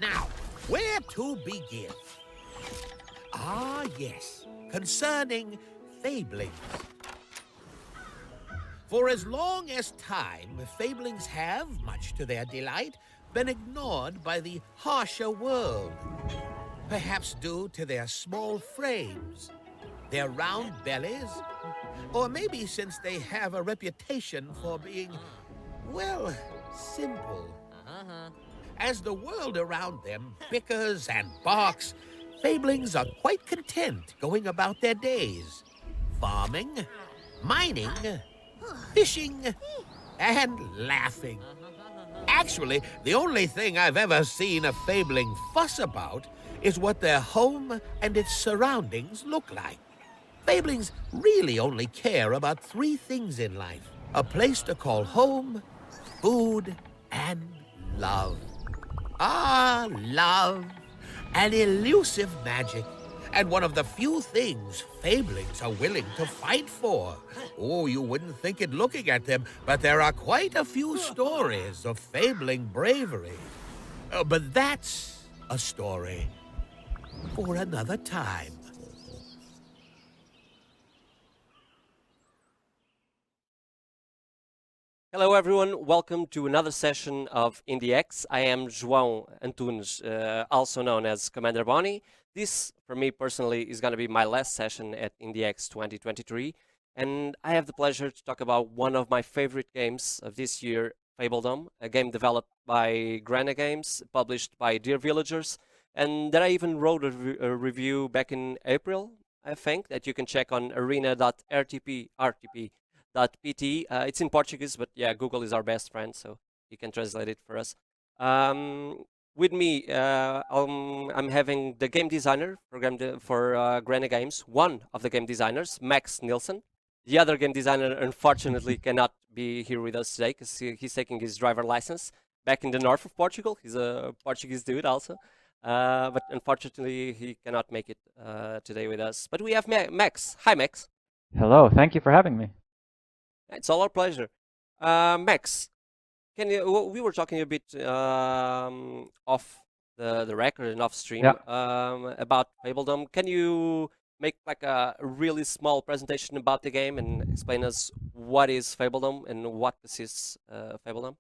Now, where to begin? Ah, yes, concerning fablings. For as long as time, fablings have, much to their delight, been ignored by the harsher world. Perhaps due to their small frames, their round bellies, or maybe since they have a reputation for being, well, simple. As the world around them bickers and barks, fablings are quite content going about their days, farming, mining, fishing, and laughing. Actually, the only thing I've ever seen a fabling fuss about is what their home and its surroundings look like. Fablings really only care about three things in life: a place to call home, food, and love. Ah, love, an elusive magic, and one of the few things fablings are willing to fight for. Oh, you wouldn't think it looking at them, but there are quite a few stories of fabling bravery. But that's a story for another time. Hello everyone, welcome to another session of IndieX. I am João Antunes, also known as Commander Bonnie. This, for me personally, is going to be my last session at IndieX 2023, and I have the pleasure to talk about one of my favorite games of this year, Fabledom, a game developed by Grenaa Games, published by Dear Villagers, and that I even wrote a review back in April, I think, that you can check on arena.rtp. .pt. It's in Portuguese, but yeah, Google is our best friend, so you can translate it for us. With me, I'm having the game designer for Grenaa Games, one of the game designers, Max Nielsen. The other game designer, unfortunately, cannot be here with us today because he's taking his driver license back in the north of Portugal. He's a Portuguese dude also. But unfortunately, he cannot make it today with us. But we have Max. Hi, Max. Hello, thank you for having me. It's all our pleasure. Max, can you? We were talking a bit off the record and off stream about Fabledom. Can you make like a really small presentation about the game and explain us what is Fabledom and what consists Fabledom?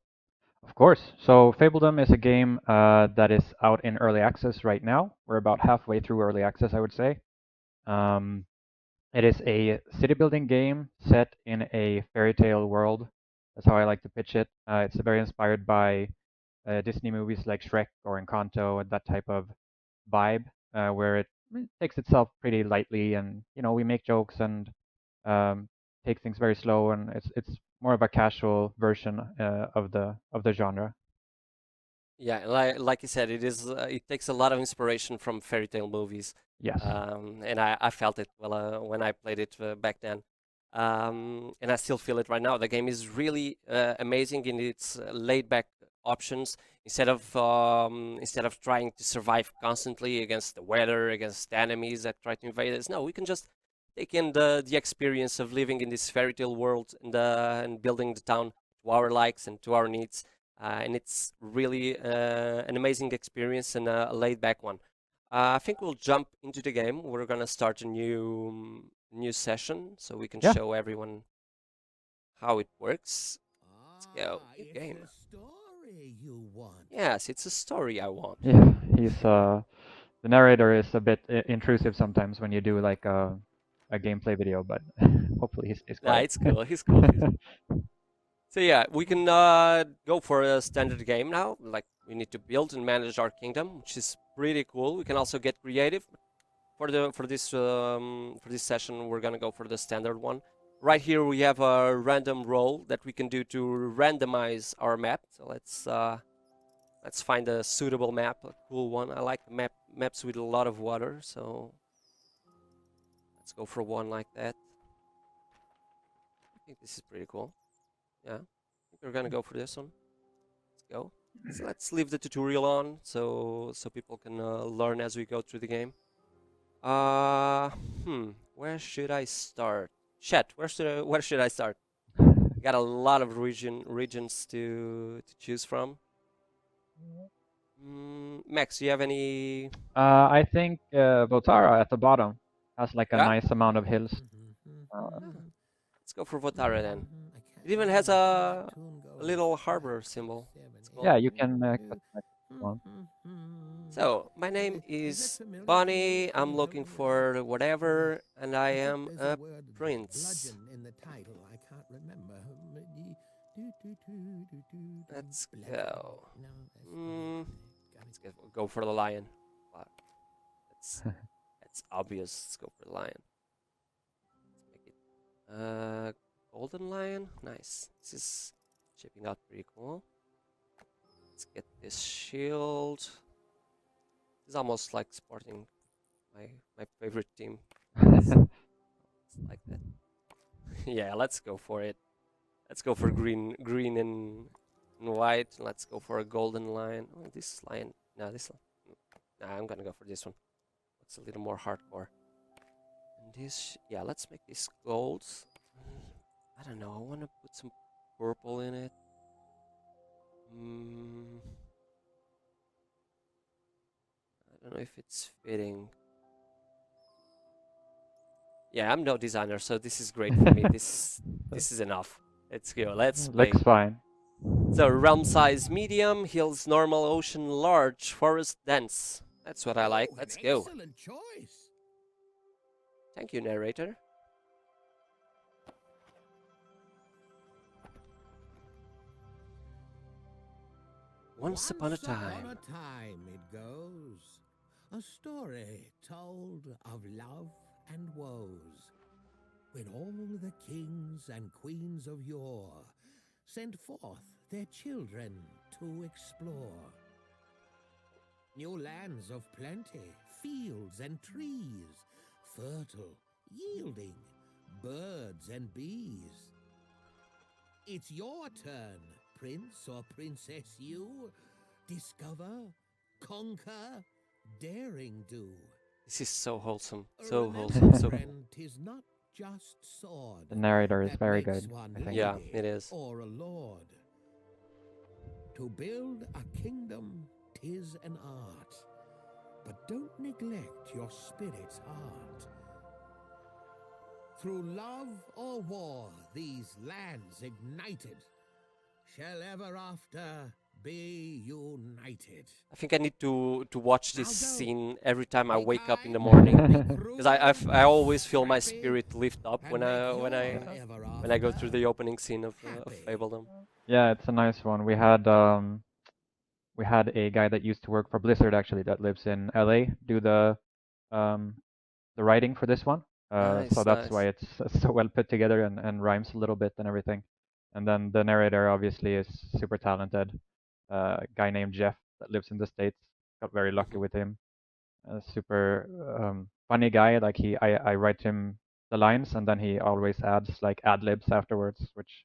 Of course. So Fabledom is a game that is out in early access right now. We're about halfway through early access, I would say. It is a city building game set in a fairy tale world. That's how I like to pitch it. It's very inspired by Disney movies like Shrek or Encanto and that type of vibe, where it takes itself pretty lightly, and we make jokes and take things very slow, and it's more of a casual version of the genre. Yeah, like you said, it takes a lot of inspiration from fairy tale movies. Yes. And I felt it when I played it back then. And I still feel it right now. The game is really amazing in its laid-back options. Instead of trying to survive constantly against the weather, against enemies that try to invade us, no, we can just take in the experience of living in this fairy tale world and building the town to our likes and to our needs. And it's really an amazing experience and a laid-back one. I think we'll jump into the game. We're gonna start a new session so we can show everyone how it works. Let's go. New game. It's a story you want. Yes, it's a story I want. Yeah, the narrator is a bit intrusive sometimes when you do like a gameplay video, but hopefully he stays quiet. Nah, it's cool. He's cool. So yeah, we can go for a standard game now. Like we need to build and manage our kingdom, which is pretty cool. We can also get creative. For this session, we're gonna go for the standard one. Right here we have a random roll that we can do to randomize our map. So let's find a suitable map, a cool one. I like maps with a lot of water, so let's go for one like that. I think this is pretty cool. Yeah, I think we're gonna go for this one. Let's go. So let's leave the tutorial on so people can learn as we go through the game. Where should I start? Chat, where should I start? Got a lot of regions to choose from. Max, do you have any? I think Votara at the bottom has like a Yeah? nice amount of hills. Let's go for Votara then. It even has a little harbor symbol. It's cool. Yeah, you can customize one. So, my name is Bonnie. I'm looking for whatever, and I am a prince. In the title, I can't remember. Let's go. Let's go for the lion. Wow, that's obvious. Let's go for the lion. Let's make it golden lion. Nice. This is shaping out pretty cool. Let's get this shield. It's almost like sporting my favorite team. It's like that. Yeah, let's go for it. Let's go for green and white. Let's go for a golden lion. Oh, this lion. No, this one. Nah, I'm gonna go for this one. It's a little more hardcore. And this, yeah, let's make this gold. I don't know. I want to put some purple in it. I don't know if it's fitting. Yeah, I'm no designer, so this is great for me. This is enough. Let's go. Let's play. Looks fine. So realm size medium, hills normal, ocean large, forest dense. That's what I like. Let's go. Excellent choice. Thank you, narrator. Once upon a time it goes. A story told of love and woes. When all the kings and queens of yore sent forth their children to explore. New lands of plenty, fields and trees, fertile, yielding, birds and bees. It's your turn, prince or princess you. Discover, conquer, daring do. This is so wholesome. So wholesome. So Friend, 'tis not just sword The narrator is that very makes good, one I think. yeah, lady it is. or a lord. To build a kingdom, 'tis an art, but don't neglect your spirit's heart. Through love or war, these lands ignited shall ever after be united. I think I need to watch this Now go. scene every time I Make wake up in the I morning, be because I always feel my scrappy, spirit lift up and when make I go through the opening scene of happy. Fabledom. Yeah, it's a nice one. We had a guy that used to work for Blizzard actually that lives in LA do um the writing for this one. So Nice, that's why nice. it's so well put together and rhymes a little bit and everything. And then the narrator obviously is super talented. A guy named Jeff that lives in the States. Got very lucky with him. A super funny guy. Like I write him the lines and then he always adds like ad libs afterwards, which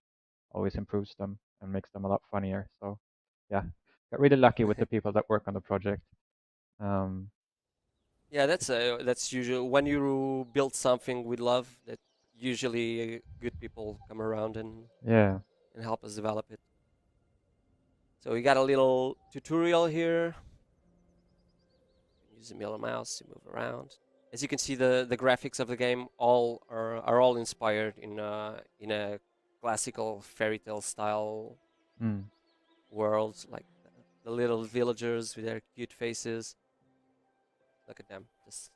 always improves them and makes them a lot funnier. So yeah, got really lucky with the people that work on the project. Um, Yeah, that's usual when you build something with love. That usually good people come around yeah. and help us develop it. So we got a little tutorial here. Use the middle mouse to move around. As you can see, the graphics of the game are all inspired in a classical fairy tale style Mm. world, like the little villagers with their cute faces. Look at them, just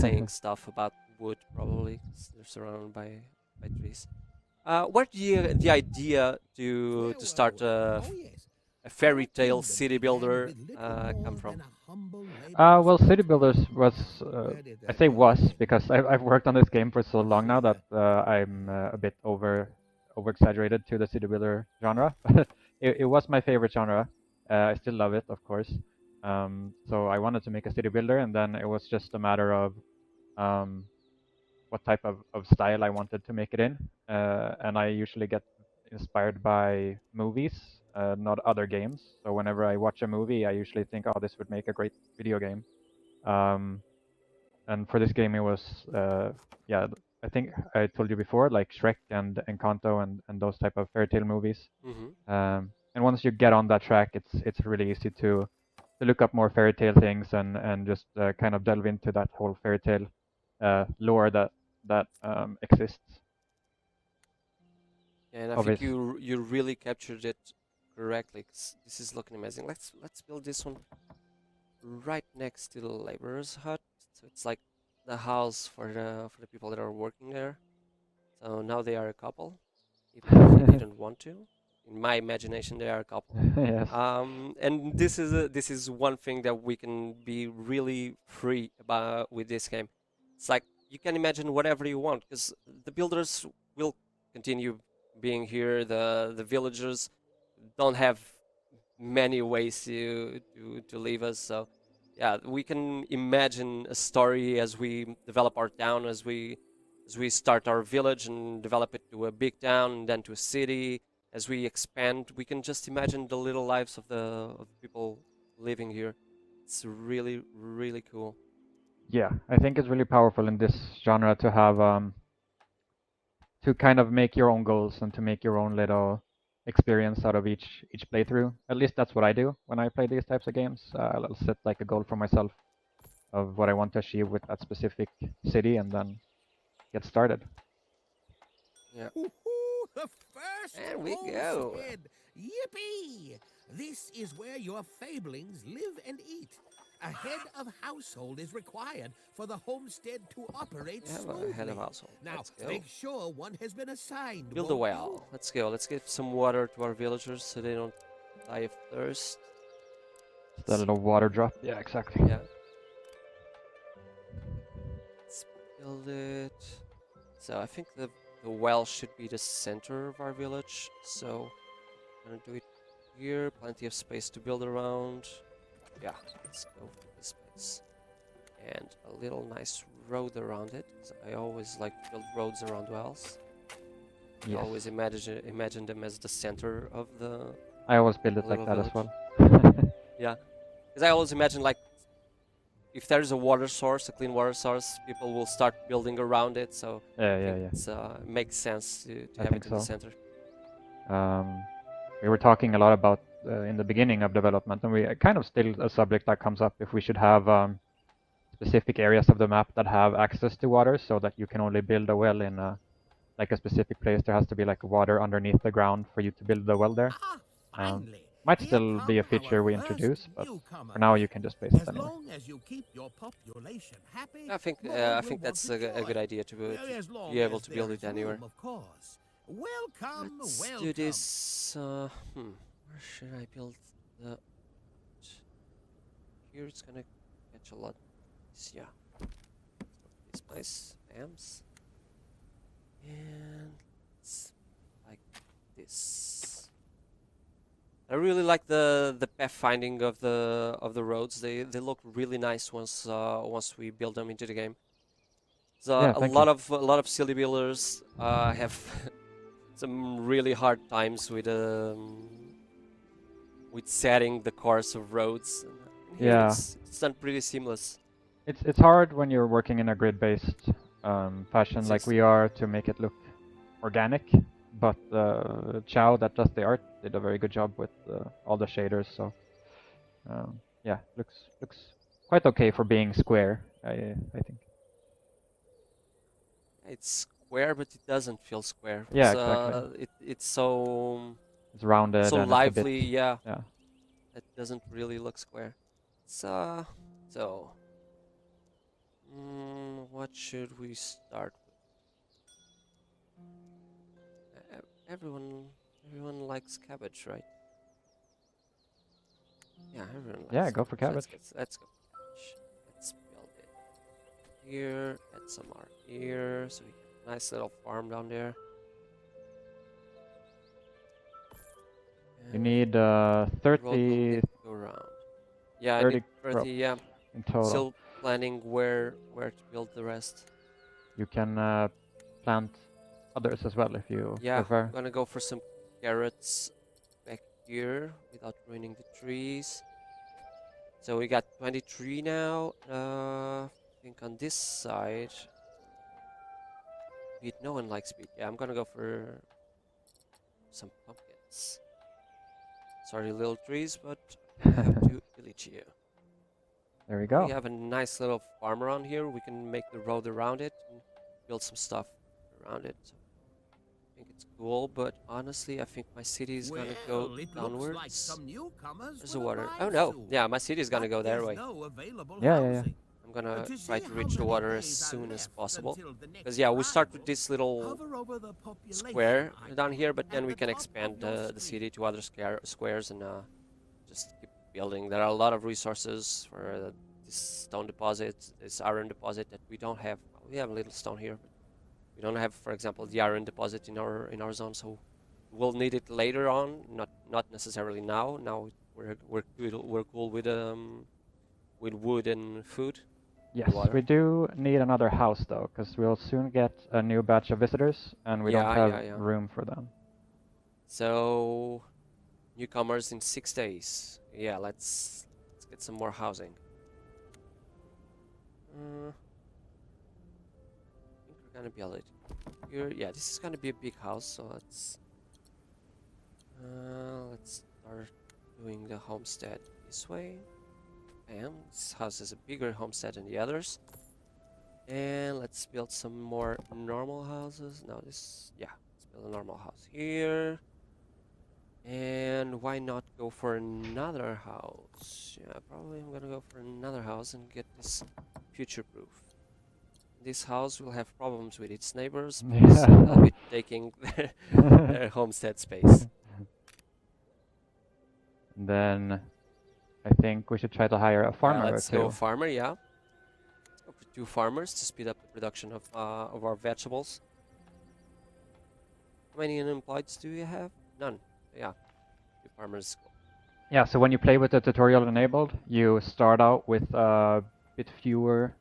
saying stuff about wood, probably 'cause they're surrounded by trees. Where did the idea to start a fairy tale city builder come from? Well, City Builders was, I say was, because I've worked on this game for so long now that I'm a bit over exaggerated to the City Builder genre. It was my favorite genre. I still love it, of course. So I wanted to make a City Builder, and then it was just a matter of what type of style I wanted to make it in. And I usually get inspired by movies, not other games. So whenever I watch a movie, I usually think, oh, this would make a great video game. And for this game, it was, yeah, I think I told you before, like Shrek and Encanto and those type of fairy tale movies. Mm-hmm. And once you get on that track, it's really easy to to look up more fairy tale things and just kind of delve into that whole fairy tale lore that exists. And I Of think it. you really captured it correctly. 'Cause this is looking amazing. Let's build this one right next to the laborer's hut. So it's like the house for the people that are working there. So now they are a couple, even if they didn't want to. In my imagination, they are a couple. Yes. And this is one thing that we can be really free about with this game. It's like you can imagine whatever you want because the builders will continue being here. The villagers don't have many ways to leave us. So yeah, we can imagine a story as we develop our town, as we start our village and develop it to a big town and then to a city. As we expand, we can just imagine the little lives of the people living here. It's really, really cool. Yeah, I think it's really powerful in this genre to have to kind of make your own goals and to make your own little experience out of each playthrough. At least that's what I do when I play these types of games. I'll set like a goal for myself of what I want to achieve with that specific city and then get started. Yeah. Woohoo! The first There we go. homestead! Yippee! This is where your fablings live and eat. A head of household is required for the homestead to operate We have smoothly. a head of household. Now, Let's go. make sure one has been assigned. Build a won't you? well. Let's go. Let's give some water to our villagers so they don't die of thirst. The little water drop. Yeah, exactly. Yeah. Let's build it. So I think the well should be the center of our village. So I'm gonna do it here. Plenty of space to build around. Yeah, let's go for this space. And a little nice road around it. 'Cause I always like to build roads around wells. I Yes. always imagine them as the center of the I always build it a like little that as well. yeah. Because I always imagine like if there's a water source, a clean water source, people will start building around it. So Yeah. it makes sense to I have think it in the so. center. We were talking a lot about in the beginning of development, and we kind of still a subject that comes up if we should have specific areas of the map that have access to water, so that you can only build a well in like a specific place. There has to be like water underneath the ground for you to build the well there. Ah, finally. Might Here still be a come our feature we first introduce, but newcomer. for now you can just place it As anywhere. long as you keep your population happy, I think more I will think want that's to a good join. idea to As long be able as to build there it is anywhere. room, of course. Welcome, Let's welcome. do this. Where should I build the? Here it's gonna catch a lot. Yeah. This place, amps, and it's like this. I really like the pathfinding of the roads. They look really nice once we build them into the game. So Yeah, a thank lot you. of a lot of silly builders have some really hard times with setting the course of roads. And here Yeah. it's done pretty seamless. It's hard when you're working in a grid-based fashion like System. we are to make it look organic, but Chow that does the art did a very good job with all the shaders. So yeah, looks quite okay for being square. I think. It's square, but it doesn't feel square. Yeah, It's, exactly. it's so It's rounded so and it's a bit. lively. Yeah, Yeah. it doesn't really look square. So what should we start with? Everyone likes cabbage, right? Yeah, everyone likes Yeah, go for cabbage. cabbage. Let's go for cabbage. Let's build it here. Add some more here, so we get a nice little farm down there. You And need road will 30, need to go around. Yeah, I 30 need 30. ropes Yeah, in total. still planning where to build the rest. You can plant others as well if you Yeah, prefer. I'm gonna go for some carrots back here without ruining the trees. So we got 23 now. I think on this side, beet. No one likes beet. Yeah, I'm gonna go for some pumpkins. Sorry, little trees, but I have to delete got you. There we go. We have a nice little farm around here. We can make the road around it and build some stuff around it. I think it's cool, but honestly, I think my city is gonna go downwards. Like some newcomers There's the will water. Oh arrive no! soon, Yeah, my city is gonna but go their there's way. no available Yeah. housing. I'm gonna To try see to how reach the many water as days are soon as left possible. until the next Because yeah, we start with arrival, this little hover over the population square icon down here, but then at we the can top of expand your the screen. city to other squares and just keep building. There are a lot of resources for this stone deposit, this iron deposit that we don't have. We have a little stone here, but we don't have, for example, the iron deposit in our zone, so we'll need it later on, not necessarily now. Now we're cool with wood and food. Yes, we do need another house though, because we'll soon get a new batch of visitors, and we don't have room for them. So, newcomers in 6 days. Yeah, let's get some more housing. I think we're gonna build it here. Yeah, this is gonna be a big house, so let's start doing the homestead this way. Bam, this house is a bigger homestead than the others. And let's build some more normal houses. No, let's build a normal house here. And why not go for another house? Yeah, probably I'm gonna go for another house and get this future-proof. This house will have problems with its neighbors because they'll be taking their homestead space. Then I think we should try to hire a farmer or let's two. go farmer, yeah. Let's go for 2 farmers to speed up the production of our vegetables. How many unemployed do you have? None. Yeah, 2 farmers. Yeah, so when you play with the tutorial enabled, you start out with a bit fewer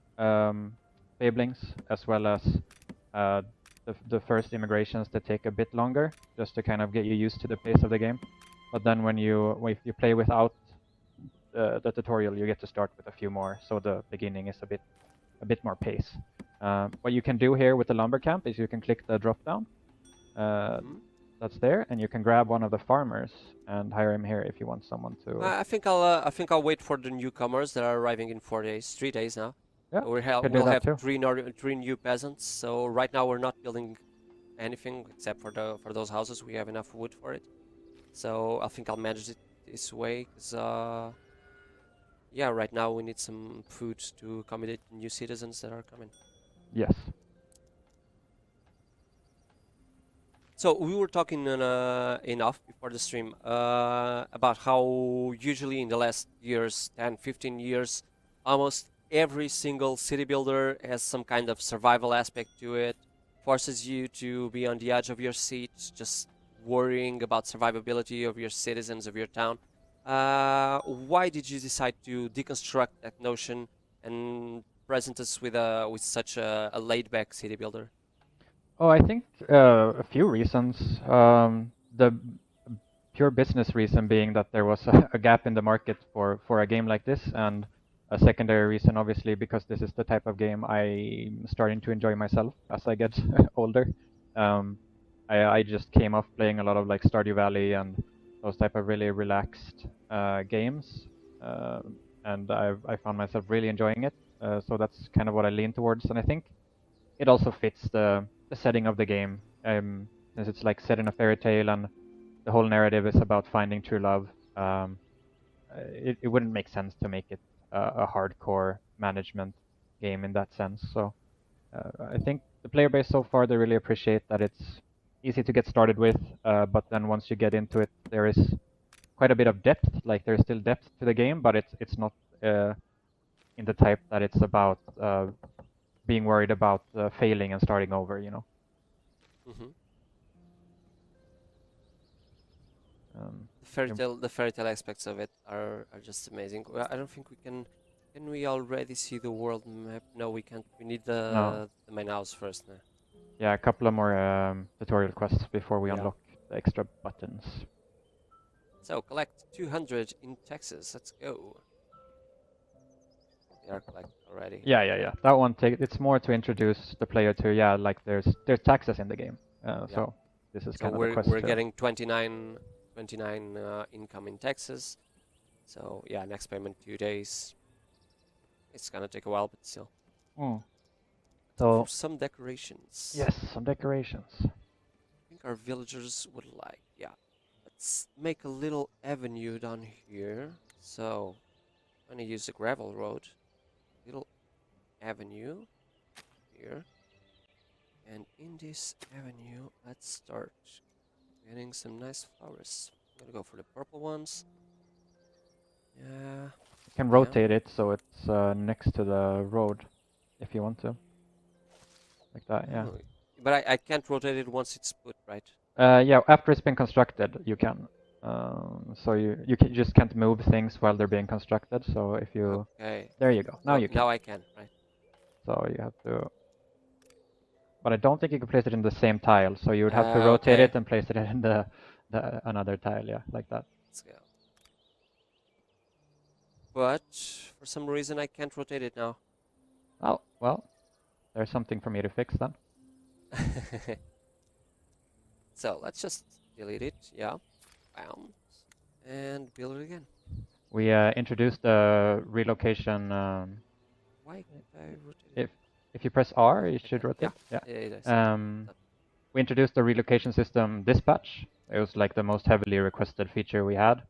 fablings, as well as the first immigrations that take a bit longer, just to kind of get you used to the pace of the game. But then if you play without the tutorial, you get to start with a few more, so the beginning is a bit more pace. What you can do here with the lumber camp is you can click the drop down. That's there, and you can grab one of the farmers and hire him here if you want someone to. I think I'll wait for the newcomers that are arriving in 4 days, 3 days now. Yeah, we'll have three new peasants. So right now we're not building anything except for those houses. We have enough wood for it. So I think I'll manage it this way, because yeah, right now we need some food to accommodate new citizens that are coming. Yes. So we were talking enough before the stream about how usually in the last years, 10, 15 years, almost every single city builder has some kind of survival aspect to it, forces you to be on the edge of your seat, just worrying about survivability of your citizens, of your town. Why did you decide to deconstruct that notion and present us with such a laid-back city builder? Oh, I think a few reasons. The pure business reason being that there was a gap in the market for a game like this, and a secondary reason, obviously, because this is the type of game I'm starting to enjoy myself as I get older. I just came off playing a lot of like Stardew Valley and those type of really relaxed games, and I found myself really enjoying it. So that's kind of what I lean towards, and I think it also fits the setting of the game, since it's like set in a fairy tale and the whole narrative is about finding true love. It wouldn't make sense to make it a hardcore management game in that sense. So I think the player base so far, they really appreciate that it's easy to get started with, but then once you get into it, there is quite a bit of depth. Like there's still depth to the game, but it's not in the type that it's about being worried about failing and starting over, you know. The fairy tale aspects of it are just amazing. I don't think we can. Can we already see the world map? No, we can't. We need the main house first. No. Yeah, a couple of more tutorial quests before we unlock the extra buttons. So collect 200 in Texas. Let's go. They are collected already. Yeah. That one it's more to introduce the player to like there's taxes in the game. So this is kind of the quest. We're getting 29 income in Texas. So yeah, next payment 2 days. It's gonna take a while, but still. Mm. For So some decorations. yes, some decorations. I think our villagers would like. Yeah. Let's make a little avenue down here. So I'm gonna use the gravel road. Little avenue here. And in this avenue, let's start getting some nice flowers. I'm gonna go for the purple ones. Yeah. You can Yeah. rotate it so it's next to the road, if you want to. Like that, yeah. Oh, but I can't rotate it once it's put, right? Yeah, after it's been constructed, you can. So you just can't move things while they're being constructed. So if you, Okay. there you go. Now Well, you can. now I can, right? So you have to, but I don't think you can place it in the same tile. So you would have to rotate Okay. it and place it in the another tile, yeah, like that. Let's go. But for some reason I can't rotate it now. Oh, well, there's something for me to fix then. So let's just delete it. Yeah. Bam. And build it again. We introduced the relocation. Why can't I rotate it? If you press R, Oh, it I should can. rotate. Yeah. It is. We introduced the relocation system dispatch. It was like the most heavily requested feature we had,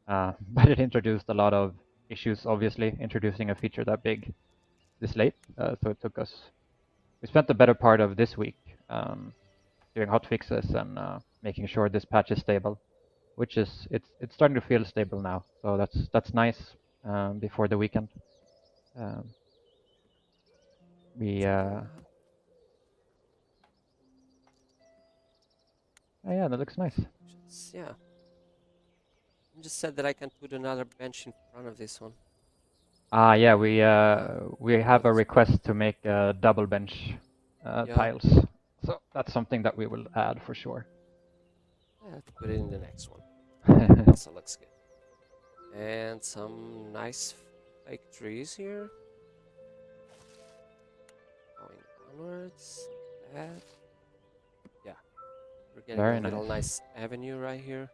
but it introduced a lot of issues. Obviously, introducing a feature that big this late, so it took us. We spent the better part of this week doing hot fixes and making sure this patch is stable, which is it's starting to feel stable now. So that's nice. Before the weekend, we oh yeah, that looks nice. Yeah. I just said that I can put another bench in front of this one. Ah, yeah, we have a request to make double bench tiles, so that's something that we will add for sure. I have to put it in the next one. Also looks good. And some nice fake trees here. Going onwards. That. Yeah. We're getting Very a little nice. nice avenue right here.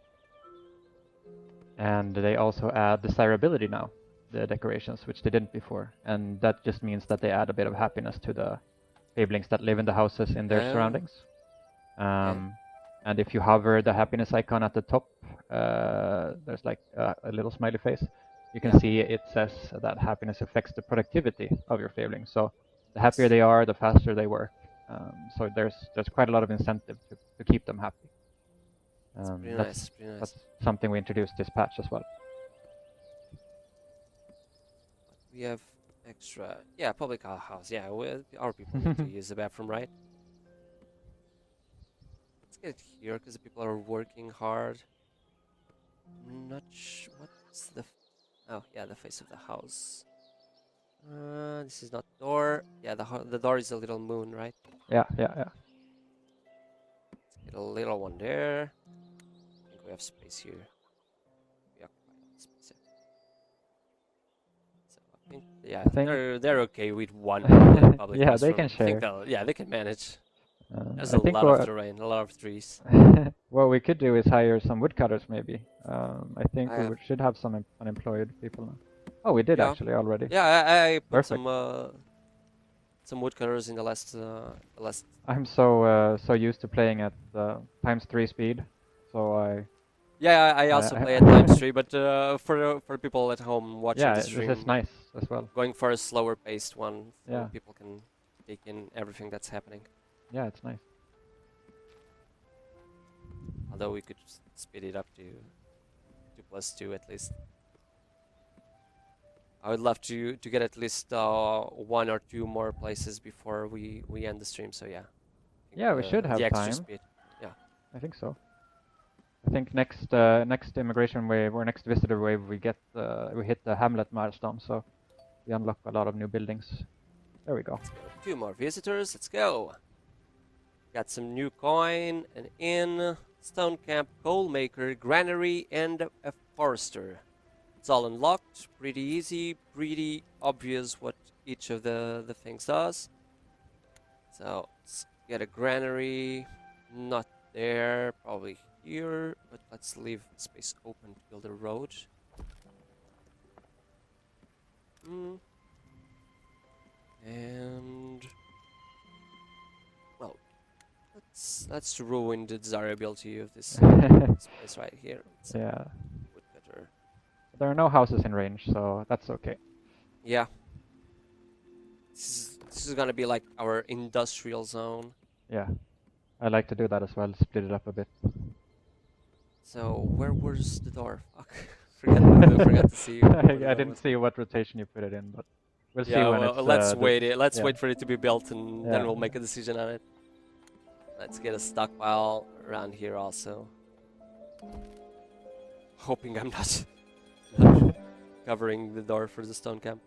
And they also add desirability now, the decorations, which they didn't before, and that just means that they add a bit of happiness to the fablings that live in the houses in their surroundings. And if you hover the happiness icon at the top, there's like a little smiley face. You can see it says that happiness affects the productivity of your fabling. So the happier they are, the faster they work. So there's quite a lot of incentive to keep them happy. Pretty nice. That's something we introduced this patch as well. We have extra, public house. Yeah, our people need to use the bathroom, right? Let's get it here because the people are working hard. I'm not sure what's the. Oh yeah, the face of the house. This is not door. Yeah, the door is a little moon, right? Yeah. Let's get a little one there. I think we have space here. We occupy all the space. So I think they're okay with one public yeah, they restroom. can share. I think they can manage. There's I a think lot of terrain, a lot of trees. what we could do is hire some woodcutters, maybe. I think we should have some unemployed people now. Oh, we did actually already. Yeah, I put Perfect. some woodcutters in the last. I'm so used to playing at ×3 speed, so I. Yeah, I also play at ×3, but for people at home watching the stream, this is nice as well. Going for a slower paced one, so Yeah. people can take in everything that's happening. Yeah, it's nice. Although we could speed it up to 2+2 at least. I would love to get at least 1 or 2 more places before we end the stream. So yeah. Yeah, we should have the extra time. Speed. Yeah. I think so. I think next immigration wave or next visitor wave we hit the Hamlet milestone, so we unlock a lot of new buildings. There we go. Let's go. 2 more visitors. Let's go. Got some new coin, an inn, stone camp, coal maker, granary, and a forester. It's all unlocked. Pretty easy, pretty obvious what each of the things does. So let's get a granary. Not there, probably here, but let's leave space open to build a road. That's to ruin the desirability of this space right here. It's Yeah. woodcutter. There are no houses in range, so that's okay. Yeah. This is gonna be like our industrial zone. Yeah. I like to do that as well, split it up a bit. So where was the door? Fuck. Forgot to see. Where the I door didn't was. see what rotation you put it in, but we'll see Yeah, when well, it's. let's wait it. Let's yeah. wait for it to be built, and then Yeah. we'll make a decision on it. Let's get a stockpile around here also. Hoping I'm not covering the door for the stone camp.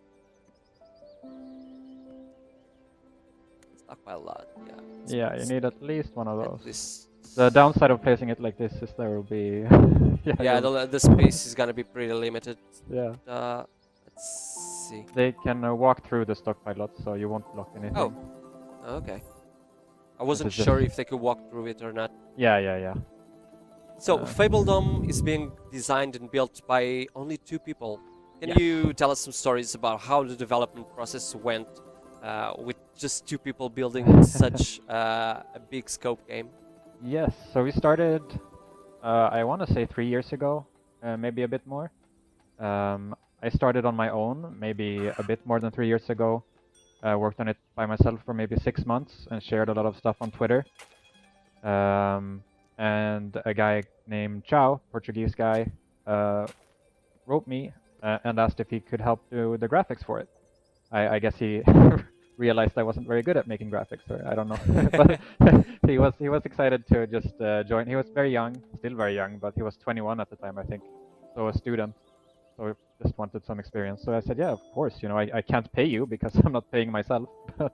Stockpile lot, yeah. Yeah, you need at least one of At those. least. The downside of placing it like this is there will be. Yeah, the space is gonna be pretty limited. Yeah. Let's see. They can walk through the stockpile lot, so you won't block anything. Oh, okay. I wasn't is just- sure if they could walk through it or not. Yeah. So, Fabledom is being designed and built by only 2 people. Can Yes. you tell us some stories about how the development process went with just 2 people building such a big scope game? Yes, so we started, I want to say 3 years ago, maybe a bit more. I started on my own, maybe a bit more than 3 years ago. Worked on it by myself for maybe 6 months and shared a lot of stuff on Twitter. And a guy named João, Portuguese guy, wrote me and asked if he could help do the graphics for it. I guess he realized I wasn't very good at making graphics, or I don't know. But he was excited to just join. He was very young, still very young, but he was 21 at the time, I think. So a student. So just wanted some experience. So I said, yeah, of course. You know, I can't pay you because I'm not paying myself, but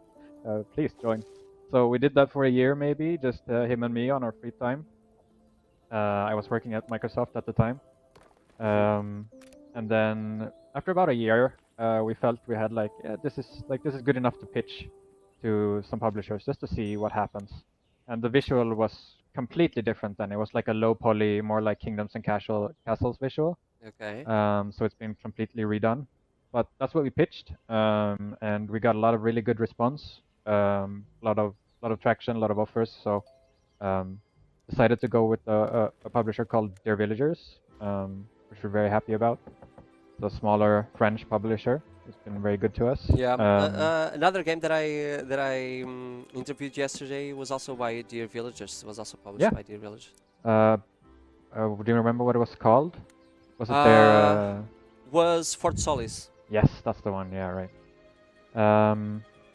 please join. So we did that for a year, maybe, just him and me on our free time. I was working at Microsoft at the time. And then after about a year, we felt we had this is good enough to pitch to some publishers just to see what happens. And the visual was completely different then. It was like a low poly, more like Kingdoms and Castles visual. Okay. So it's been completely redone. But that's what we pitched, and we got a lot of really good response, a lot of traction, a lot of offers. So decided to go with a publisher called Dear Villagers, which we're very happy about. It's a smaller French publisher. It's been very good to us. Yeah. Another game that I interviewed yesterday was also by Dear Villagers. It was also published by Dear Villagers. Do you remember what it was called? Was it their? Was Fort Solis. Yes, that's the one. Yeah, right.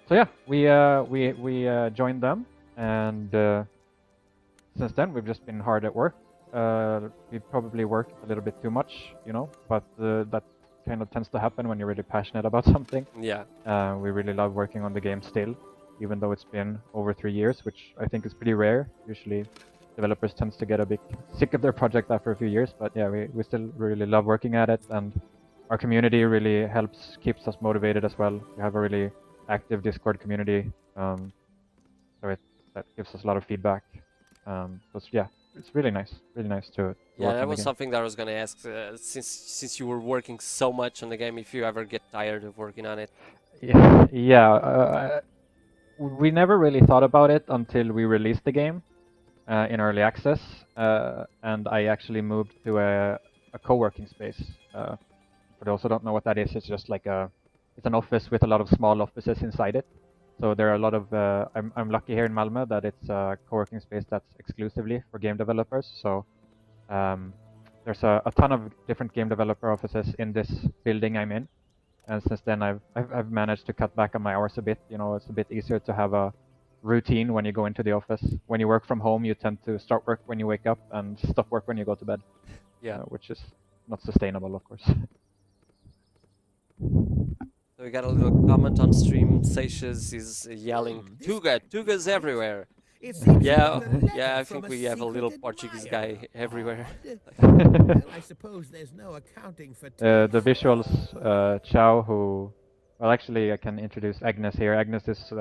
So yeah, we joined them, and since then we've just been hard at work. We probably worked a little bit too much, you know, but that kind of tends to happen when you're really passionate about something. Yeah. We really love working on the game still, even though it's been over 3 years, which I think is pretty rare. Usually developers tends to get a bit sick of their project after a few years, but yeah, we still really love working at it, and our community really keeps us motivated as well. We have a really active Discord community, so that gives us a lot of feedback. So yeah, it's really nice to Yeah, work that on the was game. something that I was gonna ask. Since you were working so much on the game, if you ever get tired of working on it. Yeah, we never really thought about it until we released the game in early access, and I actually moved to a co-working space. For those who don't know what that is, it's just like it's an office with a lot of small offices inside it. So there are a lot of, I'm lucky here in Malmö that it's a co-working space that's exclusively for game developers. So there's a ton of different game developer offices in this building I'm in. And since then I've managed to cut back on my hours a bit. You know, it's a bit easier to have a routine when you go into the office. When you work from home, you tend to start work when you wake up and stop work when you go to bed. Yeah. Which is not sustainable, of course. So we got a little comment on stream. Seixas is yelling, Tuga's everywhere. Yeah, I think we have a little Portuguese guy everywhere. Well, I suppose there's no accounting for The visuals, Chow, who, well, actually I can introduce Agnes here. Agnes is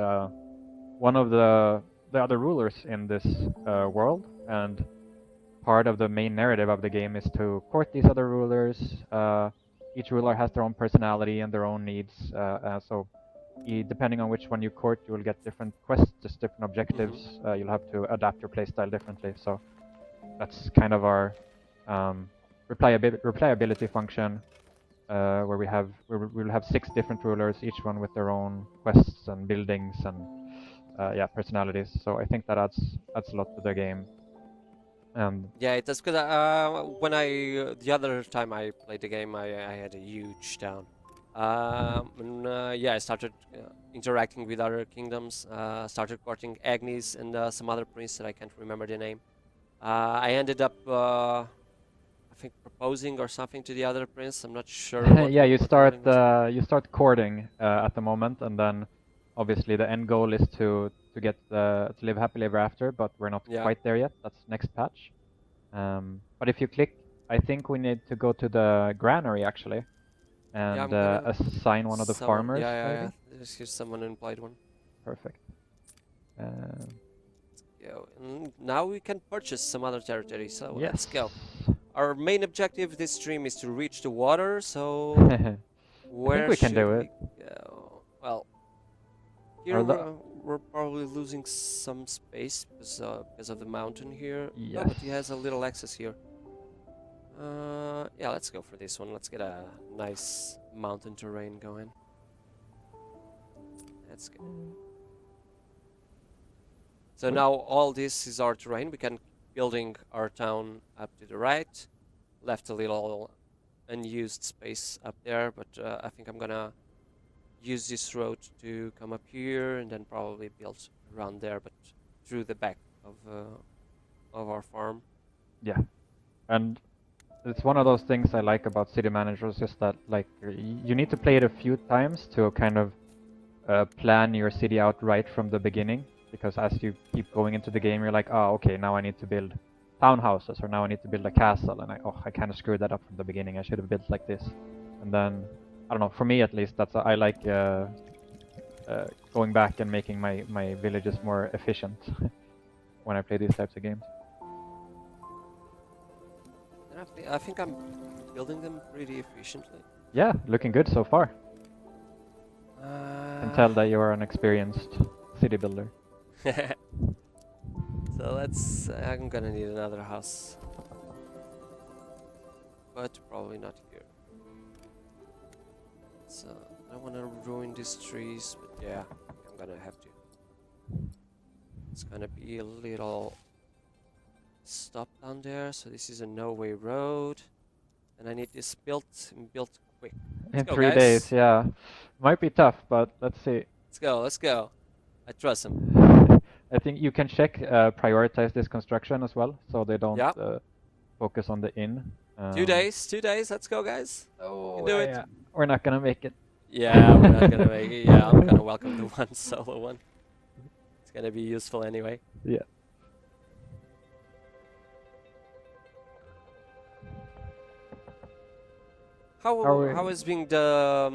one of the other rulers in this world, and part of the main narrative of the game is to court these other rulers. Each ruler has their own personality and their own needs, so depending on which one you court, you will get different quests, just different objectives. You'll have to adapt your playstyle differently. So that's kind of our replayability function, where we'll have 6 different rulers, each one with their own quests and buildings and yeah, personalities. So I think that adds a lot to the game. Yeah, it does. Cause when the other time I played the game, I had a huge town. Yeah, I started interacting with other kingdoms. Started courting Agnes and some other prince that I can't remember the name. I ended up, I think, proposing or something to the other prince. I'm not sure. Yeah, you start courting at the moment, and then obviously the end goal is to get to live happily ever after. But we're not quite there yet. That's next patch. But if you click, I think we need to go to the granary actually, and assign one of the farmers. Yeah. Here's someone who played one. Perfect. And now we can purchase some other territory. So yes. Let's go. Our main objective this stream is to reach the water. So where I think we can do it. Go? Well, here we're probably losing some space because of the mountain here. Yes. Oh, but he has a little access here. Yeah, let's go for this one. Let's get a nice mountain terrain going. Let's go. So now all this is our terrain. We can building our town up to the right. Left a little unused space up there, but I think I'm gonna use this road to come up here and then probably build around there, but through the back of our farm. Yeah, and it's one of those things I like about City Managers, just that like you need to play it a few times to kind of plan your city out right from the beginning, because as you keep going into the game, you're like, oh, okay, now I need to build townhouses, or now I need to build a castle, and I kind of screwed that up from the beginning. I should have built like this, and then I don't know. For me, at least, I like going back and making my villages more efficient when I play these types of games. I think I'm building them pretty efficiently. Yeah, looking good so far. I can tell that you are an experienced city builder. So I'm gonna need another house, but probably not here. So I don't want to ruin these trees, but yeah, I'm gonna have to. It's gonna be a little stop down there. So this is a no-way road, and I need this built quick. In 3 days, yeah. Might be tough, but let's see. Let's go. I trust him. I think you can check prioritize this construction as well, so they don't focus on the inn. 2 days, let's go, guys. Oh, do it. Yeah. We're not gonna make it. Yeah, we're not gonna make it. Yeah, I'm gonna welcome the one solo one. It's gonna be useful anyway. Yeah. How has been the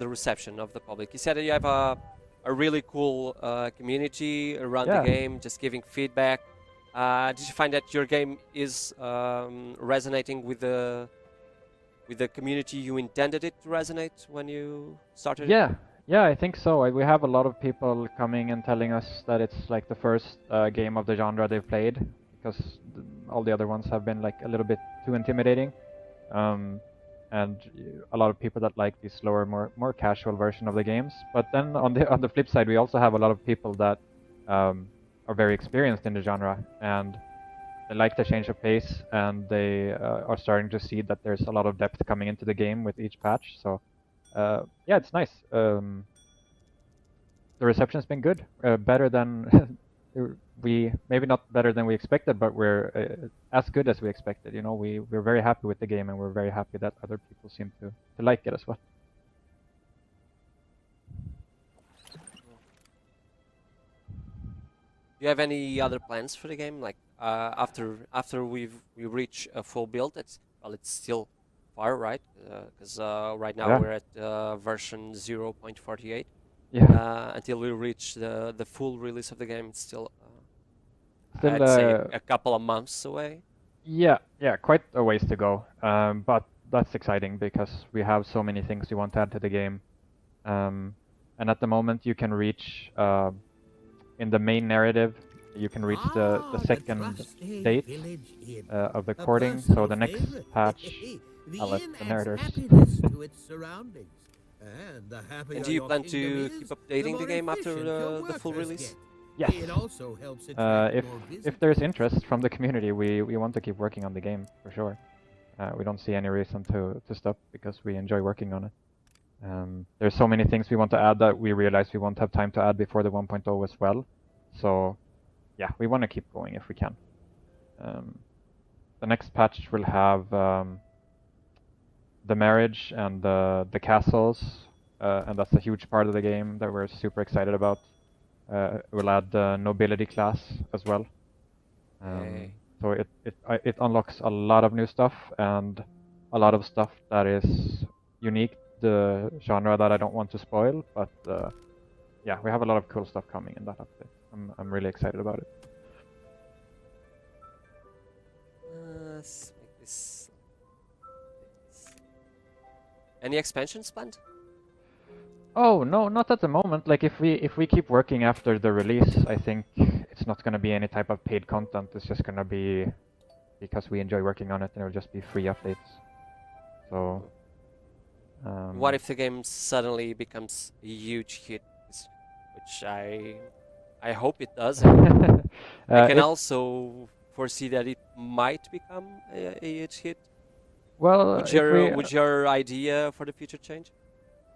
reception of the public? You said that you have a really cool community around the game, just giving feedback. Did you find that your game is resonating with the community you intended it to resonate when you started? Yeah, I think so. We have a lot of people coming and telling us that it's like the first game of the genre they've played, because all the other ones have been like a little bit too intimidating. And a lot of people that like the slower, more casual version of the games. But then on the flip side, we also have a lot of people that are very experienced in the genre, and they like the change of pace, and they are starting to see that there's a lot of depth coming into the game with each patch. So yeah, it's nice. The reception's been good, better than maybe not better than we expected, but we're as good as we expected. You know, we're very happy with the game, and we're very happy that other people seem to like it as well. Do you have any other plans for the game? Like after we reach a full build, it's still far, right? Because right now we're at version 0.48. Yeah. Until we reach the full release of the game, it's still I'd say a couple of months away. Yeah, quite a ways to go. But that's exciting because we have so many things we want to add to the game. and at the moment you can reach in the main narrative. You can reach the second date of the courting. So the next patch, I'll let the narrators. To its surroundings. And the happier And do you your plan kingdom to is, keep updating the more game after efficient your the full workers release? get. Yes. It also helps attract If more if there's visitors. interest from the community, we want to keep working on the game for sure. We don't see any reason to stop because we enjoy working on it. There's so many things we want to add that we realize we won't have time to add before the 1.0 as well. So yeah, we want to keep going if we can. The next patch will have the marriage and the castles, and that's a huge part of the game that we're super excited about. We'll add the nobility class as well. Okay. So it unlocks a lot of new stuff and a lot of stuff that is unique to the genre that I don't want to spoil. But yeah, we have a lot of cool stuff coming in that update. I'm really excited about it. Let's make this. Any expansions planned? Oh no, not at the moment. Like if we keep working after the release, I think it's not going to be any type of paid content. It's just going to be because we enjoy working on it, and it'll just be free updates. So. What if the game suddenly becomes a huge hit, which I hope it does. I can also foresee that it might become a huge hit. Well, would your idea for the future change?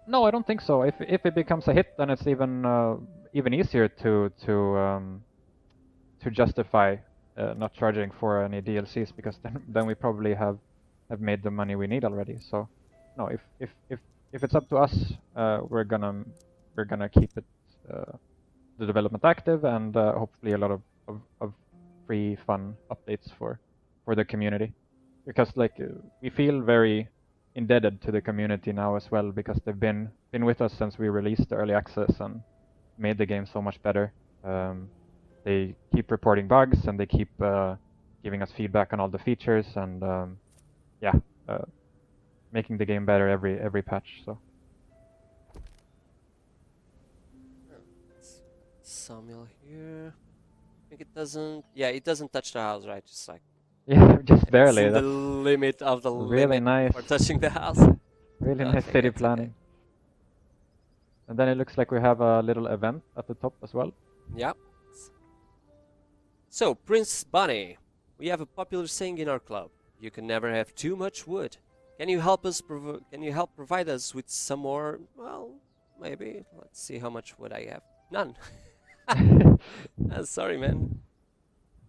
No, I don't think so. If it becomes a hit, then it's even easier to justify not charging for any DLCs, because then we probably have made the money we need already. So no, if it's up to us, we're gonna keep it the development active, and hopefully a lot of free fun updates for the community, because like we feel very indebted to the community now as well, because they've been with us since we released the early access and made the game so much better. They keep reporting bugs, and they keep giving us feedback on all the features, and yeah, making the game better every patch. So Sawmill here. I think it doesn't. Yeah, it doesn't touch the house, right? Just like. yeah, just barely. It's in the That's limit of the really limit nice. for touching the house. Really Okay, nice city that's planning. okay. And then it looks like we have a little event at the top as well. Yep. So, Prince Bunny, we have a popular saying in our club: "You can never have too much wood." Can you help us? Can you help provide us with some more? Well, maybe. Let's see how much wood I have. None. Sorry, man.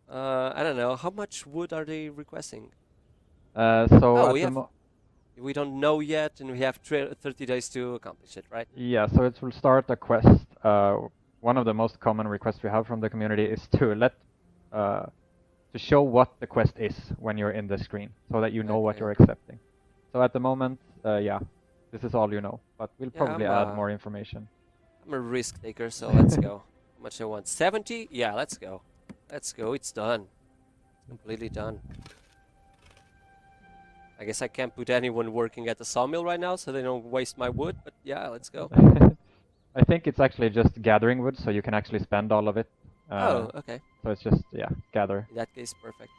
I don't know. How much wood are they requesting? So we don't know yet, and we have 30 days to accomplish it, right? Yeah, so it will start a quest. One of the most common requests we have from the community is to show what the quest is when you're in the screen, so that you know what you're accepting. So at the moment, yeah, this is all you know, but we'll probably add more information. I'm a risk taker, so let's go. How much I want? 70? Yeah, let's go. Let's go. It's done. It's completely done. I guess I can't put anyone working at the sawmill right now, so they don't waste my wood, but yeah, let's go. I think it's actually just gathering wood, so you can actually spend all of it. Oh, okay. So it's just, yeah, gather. In that case, perfect.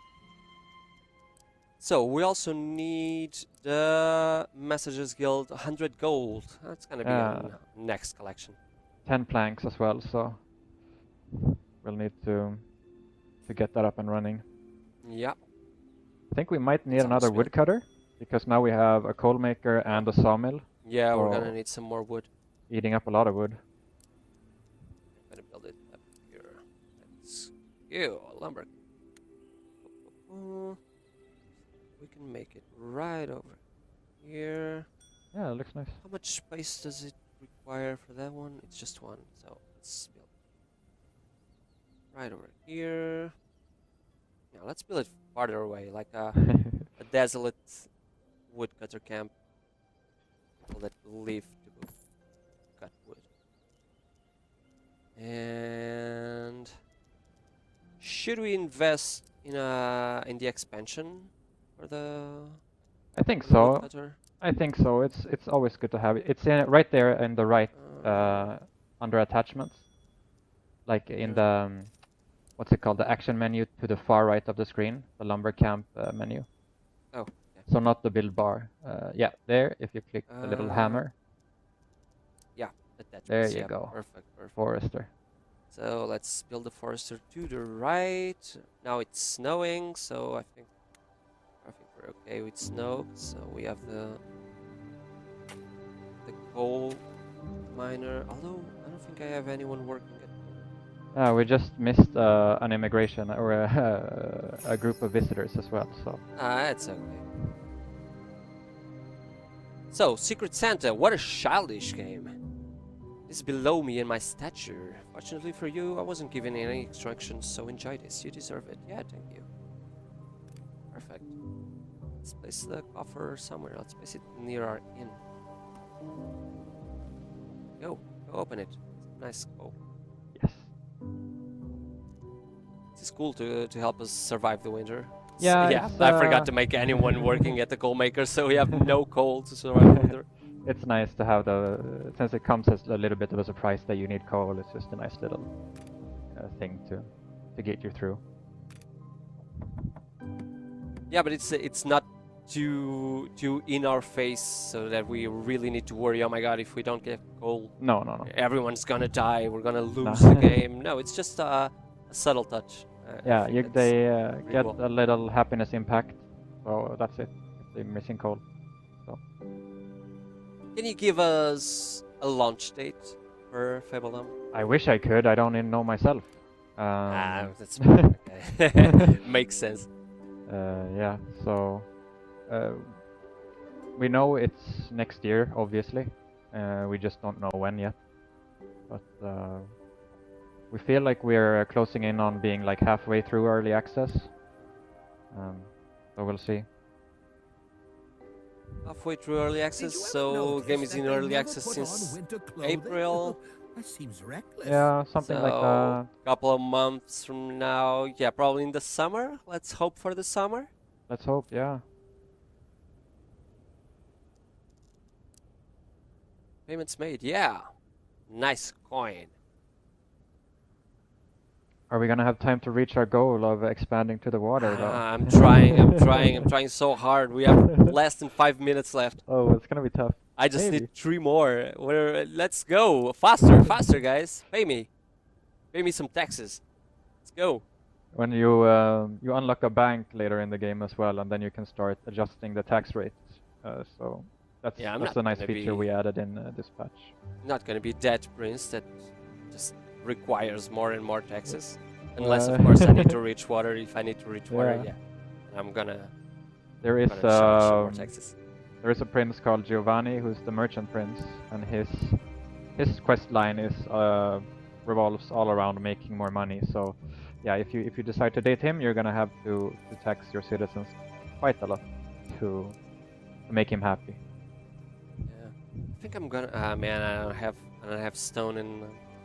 So, we also need the Messages Guild 100 gold. That's gonna be a next collection. 10 planks as well, so we'll need to get that up and running. Yeah. I think we might need another woodcutter, because now we have a coal maker and a sawmill. Yeah, we're gonna need some more wood. Eating up a lot of wood. I'm gonna build it up here. Let's go, lumber. We can make it right over here. Yeah, it looks nice. How much space does it require for that one? It's just one, so let's build right over here. Yeah, let's build it farther away, like a desolate woodcutter camp. People that live to cut wood. And should we invest in the expansion for the? I think so. Woodcutter? I think so. It's always good to have it. It's right there in the right under attachments, like in the what's it called, the action menu to the far right of the screen, the lumber camp menu. Oh. So not the build bar. Yeah, there. If you click the little hammer. Yeah, there you go. Perfect. Forester. So let's build the forester to the right. Now it's snowing, so I think we're okay with snow. So we have the coal miner. Although I don't think I have anyone working at. We just missed an immigration or a group of visitors as well. So. It's okay. So Secret Santa, what a childish game. This is below me in my stature. Fortunately for you, I wasn't given any instructions, so enjoy this. You deserve it. Yeah, thank you. Perfect. Let's place the coffer somewhere. Let's place it near our inn. Go open it. Nice. Go. Yes. It's cool to help us survive the winter. Yeah, I forgot to make anyone working at the coal maker, so we have no coal to survive the winter. It's nice to have since it comes as a little bit of a surprise that you need coal. It's just a nice little thing to get you through. Yeah, but it's not too in our face, so that we really need to worry. Oh my God, if we don't get coal, no, everyone's gonna die. We're gonna lose the game. No, it's just a subtle touch. Yeah, they get a little happiness impact. So that's it. If they're missing coal. So. Can you give us a launch date for Fabledom? I wish I could. I don't even know myself. That's okay. Makes sense. Yeah. So we know it's next year, obviously. We just don't know when yet. But we feel like we're closing in on being like halfway through early access. So we'll see. Halfway through early access, so game is in early access since April. That seems reckless. Yeah, something like that. Couple of months from now, yeah, probably in the summer. Let's hope for the summer. Let's hope, yeah. Payments made, yeah. Nice coin. Are we gonna have time to reach our goal of expanding to the water, though? I'm trying so hard. We have less than 5 minutes left. Oh, it's gonna be tough. I just need 3 more. Let's go. Faster, guys. Pay me some taxes. Let's go. When you unlock a bank later in the game as well, and then you can start adjusting the tax rates. So that's a nice feature we added in this patch. I'm not gonna be that prince that just requires more and more taxes, unless of course I need to reach water. If I need to reach water, yeah, I'm gonna. There is charge more taxes. There is a prince called Giovanni, who's the merchant prince, and his quest line is revolves all around making more money. So, yeah, if you decide to date him, you're gonna have to tax your citizens quite a lot to make him happy. Yeah, I think I'm gonna. Man, I don't have stone and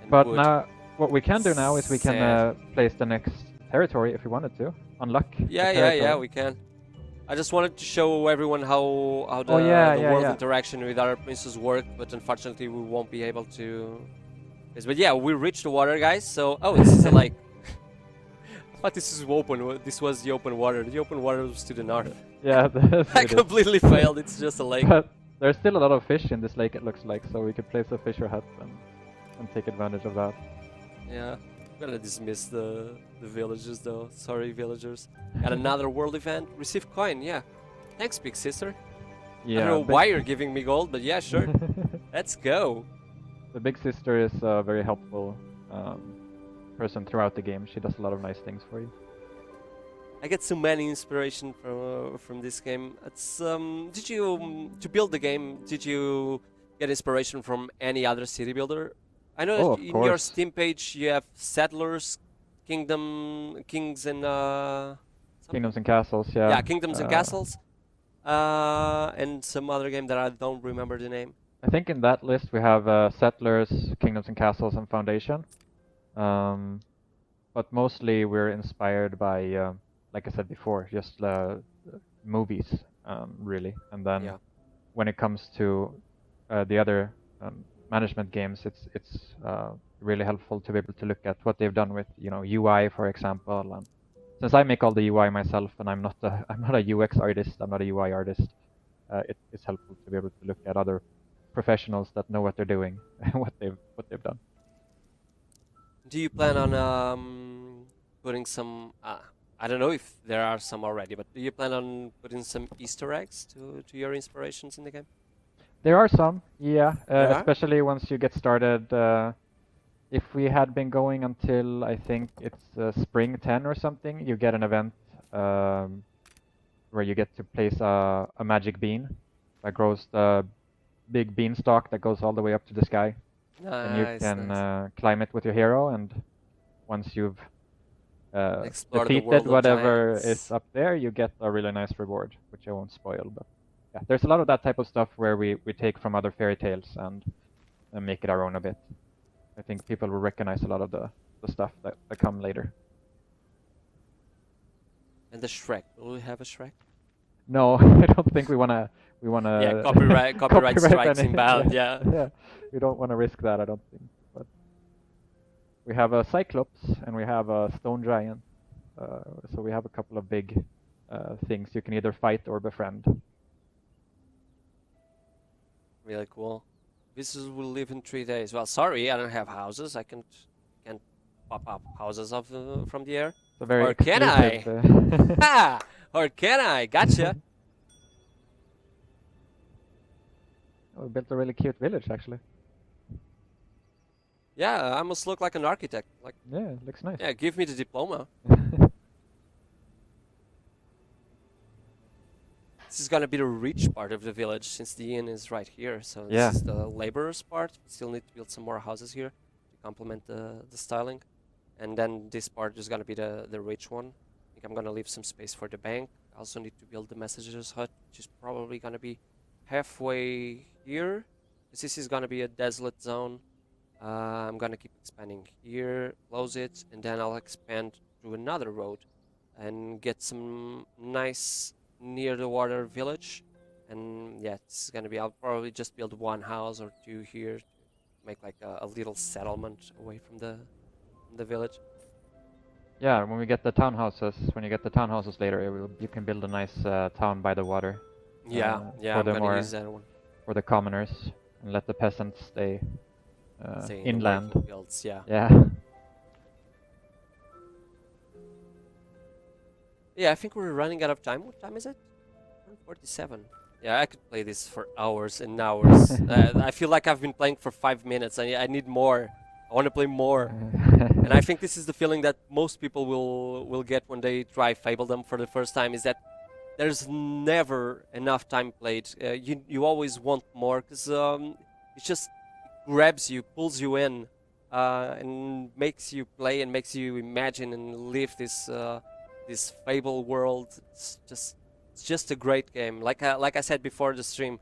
but wood. now, what we can do now is we can place the next territory if we wanted to. Unlock. Yeah, we can. I just wanted to show everyone how the world interaction with other princes work, but unfortunately we won't be able to. But yeah, we reached the water, guys. So this is like. I thought this is open. This was the open water. The open water was to the north. Yeah, I completely failed. It's just a lake. But there's still a lot of fish in this lake. It looks like, so we could place a fisher hut and take advantage of that. Yeah, I'm gonna dismiss the villagers though. Sorry, villagers. Got another world event. Receive coin. Yeah. Thanks, big sister. Yeah. I don't know why you're giving me gold, but yeah, sure. Let's go. The big sister is a very helpful person throughout the game. She does a lot of nice things for you. I get so many inspiration from this game. It's did you to build the game? Did you get inspiration from any other city builder? I know that in your Steam page you have settlers, kings and Kingdoms and Castles. Yeah. Yeah, Kingdoms and Castles, and some other game that I don't remember the name. I think in that list we have Settlers, Kingdoms and Castles, and Foundation. But mostly we're inspired by, like I said before, just movies, really. And then when it comes to the other management games, it's really helpful to be able to look at what they've done with UI, for example. And since I make all the UI myself, and I'm not a UX artist, I'm not a UI artist, it's helpful to be able to look at other professionals that know what they're doing and what they've done. Do you plan on putting some? I don't know if there are some already, but do you plan on putting some Easter eggs to your inspirations in the game? There are some, yeah, There are? especially once you get started. If we had been going until I think it's spring 10 or something, you get an event where you get to place a magic bean that grows the big beanstalk that goes all the way up to the sky. And you Nice, can nice. climb it with your hero, and once you've Explore the world defeated of whatever giants. is up there, you get a really nice reward, which I won't spoil. But yeah, there's a lot of that type of stuff where we take from other fairy tales and make it our own a bit. I think people will recognize a lot of the stuff that come later. And the Shrek. Will we have a Shrek? No, I don't think we wanna. Yeah, copyright strikes any- inbound. Yeah. yeah, we don't want to risk that. I don't think. But we have a Cyclops and we have a Stone Giant, so we have a couple of big things you can either fight or befriend. Really cool. Visitors will live in 3 days. Well, sorry, I don't have houses. I can't pop up houses from the air. So very Or can I? exclusive, Ha! Or can I? Gotcha. We built a really cute village, actually. Yeah, I almost look like an architect. Like, Yeah, it looks nice. yeah, give me the diploma. This is gonna be the rich part of the village since the inn is right here. So this Yeah. is the laborers part. We still need to build some more houses here to complement the styling. And then this part is gonna be the rich one. I think I'm gonna leave some space for the bank. I also need to build the messager's hut, which is probably gonna be halfway here. This is gonna be a desolate zone. I'm gonna keep expanding here, close it, and then I'll expand through another road and get some nice near the water village. And yeah, it's gonna be, I'll probably just build one house or two here to make like a little settlement away from the village. Yeah, when you get the townhouses later, you can build a nice town by the water. Yeah, for I'm the gonna use that one. for the commoners, and let the peasants stay Say in the inland. working fields, yeah. Yeah. Yeah, I think we're running out of time. What time is it? 1:47. Yeah, I could play this for hours and hours. I feel like I've been playing for 5 minutes. I need more. I want to play more. And I think this is the feeling that most people will get when they try Fabledom for the first time, is that there's never enough time played. You always want more, because it just grabs you, pulls you in, and makes you play and makes you imagine and live this Fable world. It's just a great game. Like I said before the stream,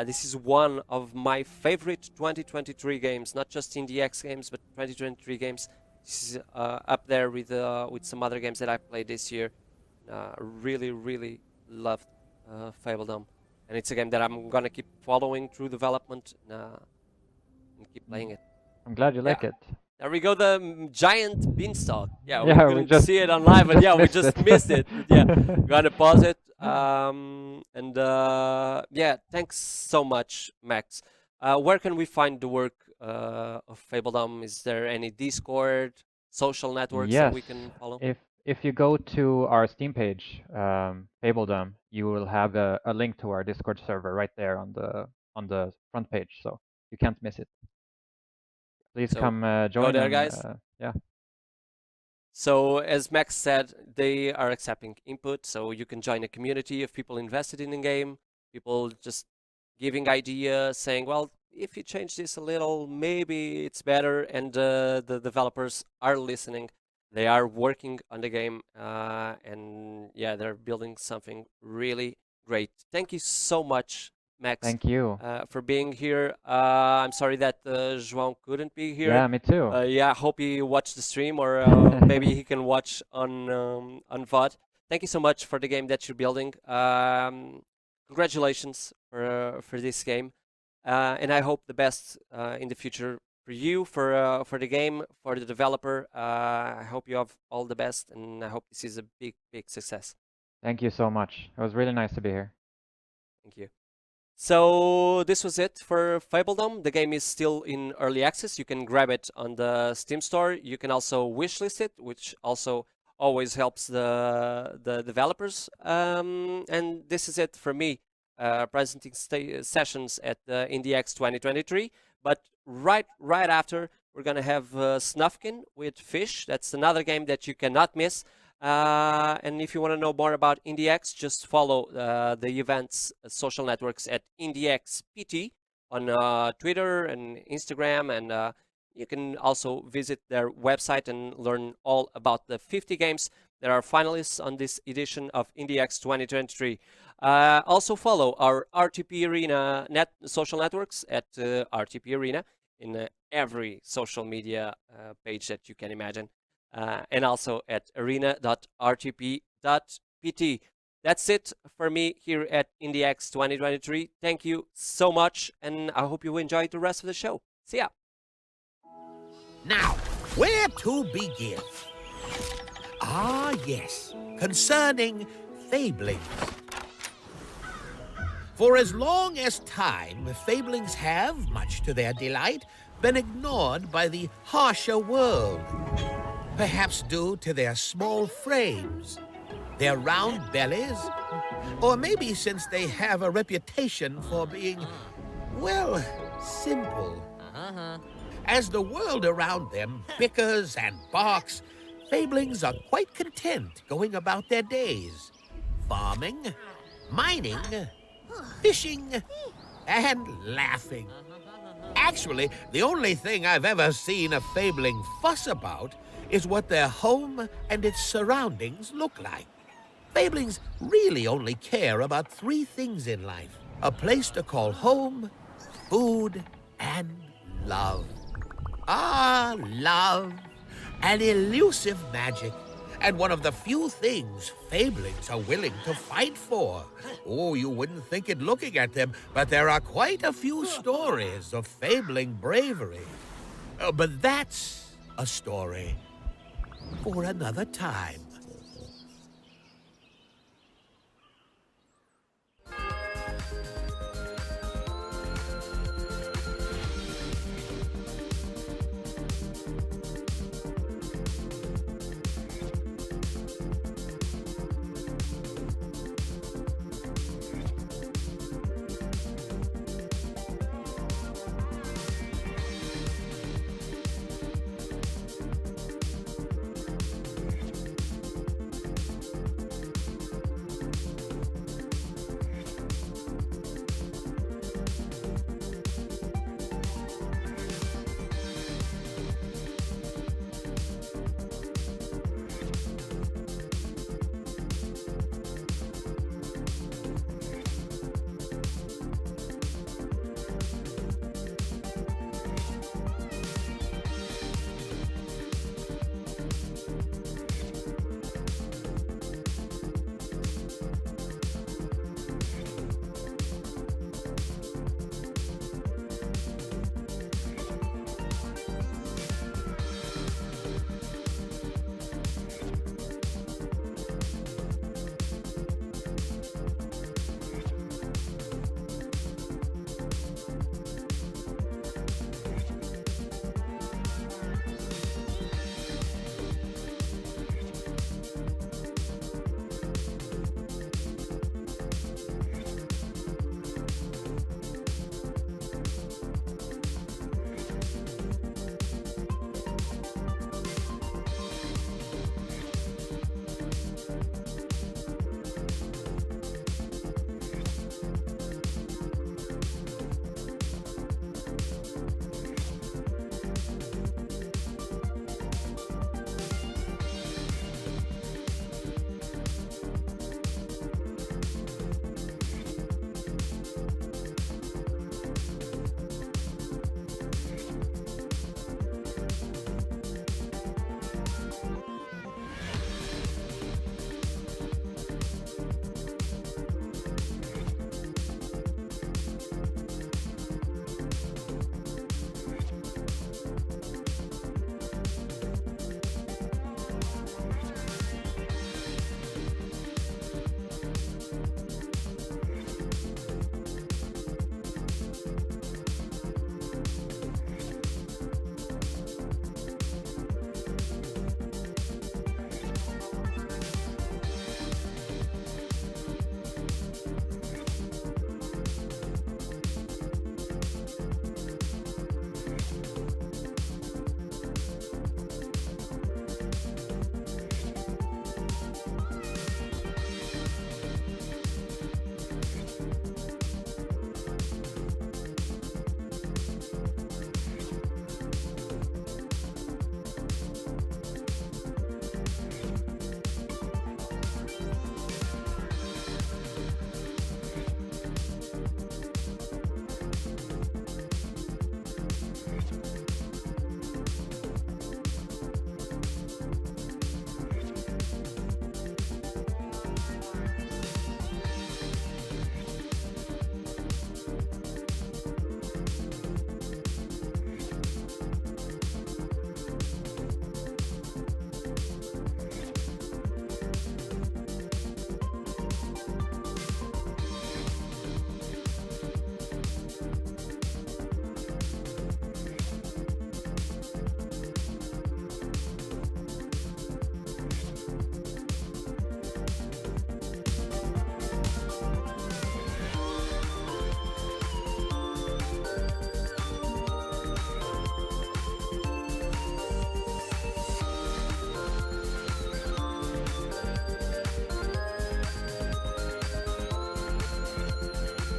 this is one of my favorite 2023 games, not just in the X games, but 2023 games. This is up there with some other games that I played this year. Really loved Fabledom, and it's a game that I'm gonna keep following through development and keep playing it. I'm glad you like Yeah. it. There we go, the giant beanstalk. Yeah, we Yeah, we couldn't just- see it on live, but yeah, we just missed it. Yeah, gonna pause it. Yeah, thanks so much, Max. Where can we find the work of Fabledom? Is there any Discord, social networks that we can follow? If you go to our Steam page, Fabledom, you will have a link to our Discord server right there on the front page, so you can't miss it. Please So, come join. go there, and, guys. Yeah. So, as Max said, they are accepting input, so you can join a community of people invested in the game, people just giving ideas, saying, well, if you change this a little, maybe it's better, and the developers are listening. They are working on the game, and yeah, they're building something really great. Thank you so much, Max. Thank you. For being here. I'm sorry that João couldn't be here. Yeah, me too. Yeah, I hope he watched the stream, or maybe he can watch on VOD. Thank you so much for the game that you're building. Congratulations for this game. and I hope the best in the future for you, for the game, for the developer. I hope you have all the best, and I hope this is a big, big success. Thank you so much. It was really nice to be here. Thank you. So this was it for Fabledom. The game is still in early access. You can grab it on the Steam store. You can also wishlist it, which also always helps the developers. And this is it for me, presenting sessions at the IndieX 2023. But right after, we're gonna have Snufkin with Fish. That's another game that you cannot miss. And if you want to know more about IndieX, just follow the event's social networks at IndieXPT on Twitter and Instagram, and you can also visit their website and learn all about the 50 games that are finalists on this edition of IndieX 2023. Also follow our RTP Arena social networks at RTP Arena in every social media page that you can imagine. And also at arena.rtp.pt. That's it for me here at IndieX 2023. Thank you so much, and I hope you enjoyed the rest of the show. See ya! Now, where to begin? Ah, yes, concerning fablings. For as long as time, fablings have, much to their delight, been ignored by the harsher world. Perhaps due to their small frames, their round bellies, or maybe since they have a reputation for being, well, simple. As the world around them bickers and barks, fablings are quite content going about their days, farming, mining, fishing, and laughing. Actually, the only thing I've ever seen a fabling fuss about is what their home and its surroundings look like. Fablings really only care about three things in life: a place to call home, food, and love. Ah, love, an elusive magic, and one of the few things fablings are willing to fight for. Oh, you wouldn't think it looking at them, but there are quite a few stories of fabling bravery. But that's a story for another time.